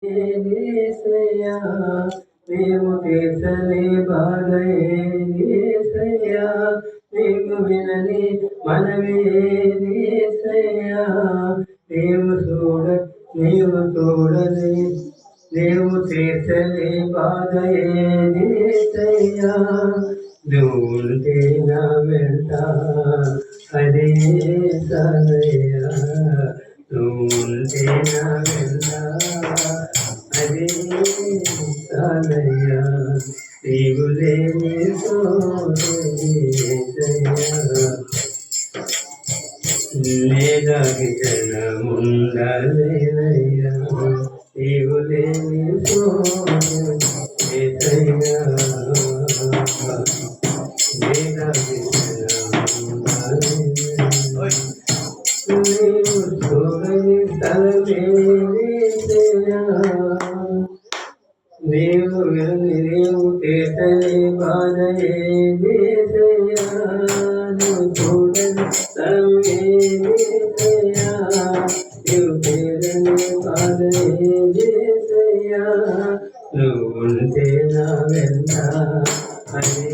యేసయ్యా నీవు తీర్చని బాధ యేసయ్యా నీకు వినని మనవి యేసయ్యా నీవు చూడని నీవు తీర్చని బాధ యేసయ్యా నువ్వు ఉంటే నా వెంట అదే సాలయ్యా నువ్వు ఉంటే నా వెంట అదే సాలయ్యా నీవు లేని నేదాకి జనముండలేనయ్యా నీవు లేని ఏసయ్యా నేదాకి నీవు చూడని స్థలమేసయ్యా నీవు విని నీవు తీర్చని బాధ యేసయ్యా నువ్వు చూడని స్థలమేసయ్యా నీవు తీరని బాధ యేసయ్యా నువ్వు ఉంటే నా వెంట అదే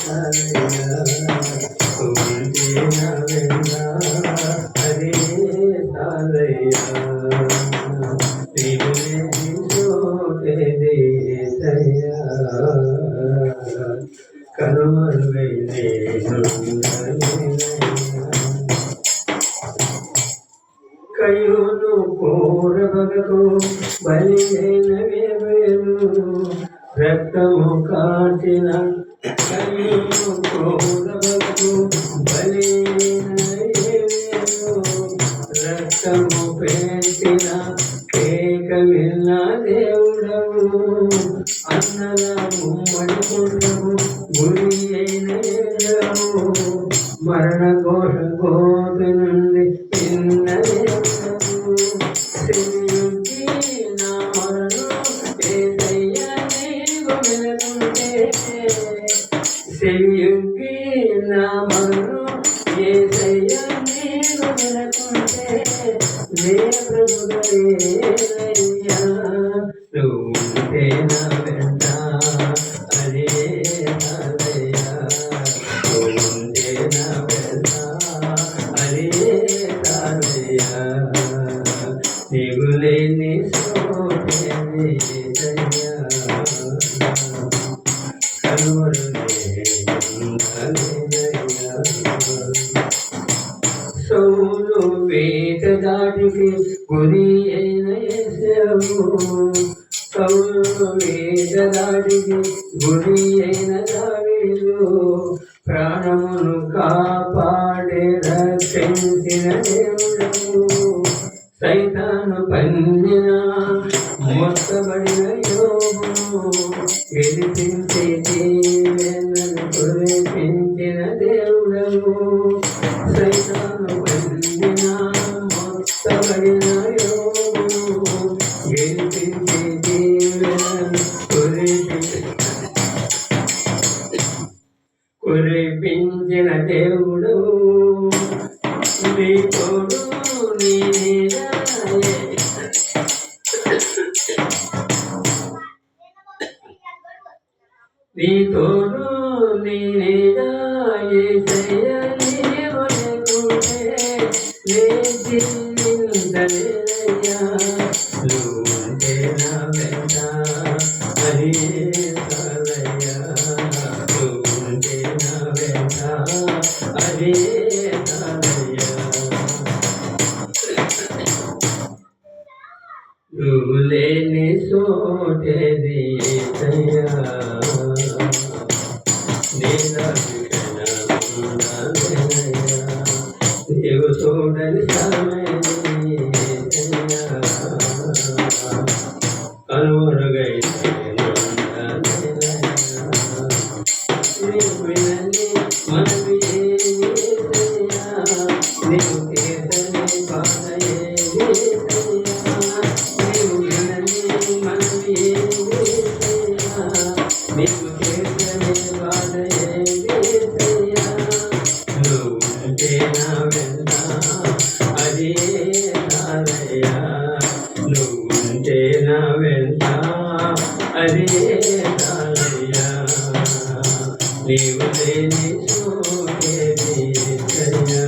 సాలయ్యా నువ్వు ఉంటే నా వెంట అదే సాలయ్యా నీవు లేని చోటేది యేసయ్యా కనుమరుగై కయ్యూను కోరబగకు బలి అయినవేవేను రక్తము కాచిన కయ్యూను కోరబగకు బలి అయినవేవేను రక్తము పెంచిన ఏకమిల్ల దేవుడవు అన్నల ముమ్మడికుండవు గురి అయిన మరణ ఘోష గోపి నుండి చిన్న దేవుడవు నా మరణం ఏసయ్యా నీవు వెలుగుంటే సెయ్యుకి నా మరణం ఏసయ్యా నీవు వెలుగుంటే నే ప్రభువయ్యా నువ్వు ఉంటే నా వెంట అదే సాలయ్యా నువ్వు ఉంటే నా వెంట అదే సాలయ్యా నీవు లేని సోటేది యేసయ్యా కనుమరుగైనయ్యా సౌలు వేటగాడికి గురి అయిన యేసవు సౌలు వేటగాడికి గురి అయిన దావీదు ప్రాణమును కాపాడే రక్షించిన దేవుడవు సైతాను పన్నిన మోసబడిన యోబును గెలిపించే జీవెనను కురిపించిన దేవుడవు సైతాను పన్నిన మోసబడిన యోబును గెలిపించే జీవెనను కురిపించిన దేవుడవు నీ తోడు నీ తోడు నీ యేసయ్యా నీవు లేకుంటే నే జీవించలేనయ్యా నువ్వు ఉంటే నా వెంట అదే సాలయ్యా నువ్వు ఉంటే నా వెంట అదే సాలయ్యా నువ్వు లేని చోటేది యేసయ్యా నీవు చూడని స్థలమేది యేసయ్యా కనుమరుగై నీవు వినని మనవి యేసయ్యా నీవు తీర్చని బాధ యేసయ్యా నీవు వినని మనవి యేసయ్యా నీవు తీర్చని బాధ యేసయ్యా నువ్వు వెంట అది చాలయ్యా నీవు లేని సోకేది చయ్యా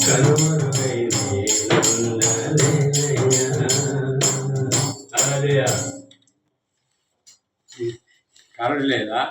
కనుమరుగై నేనుండలేనయ్యా. కరెంట్ లేదా?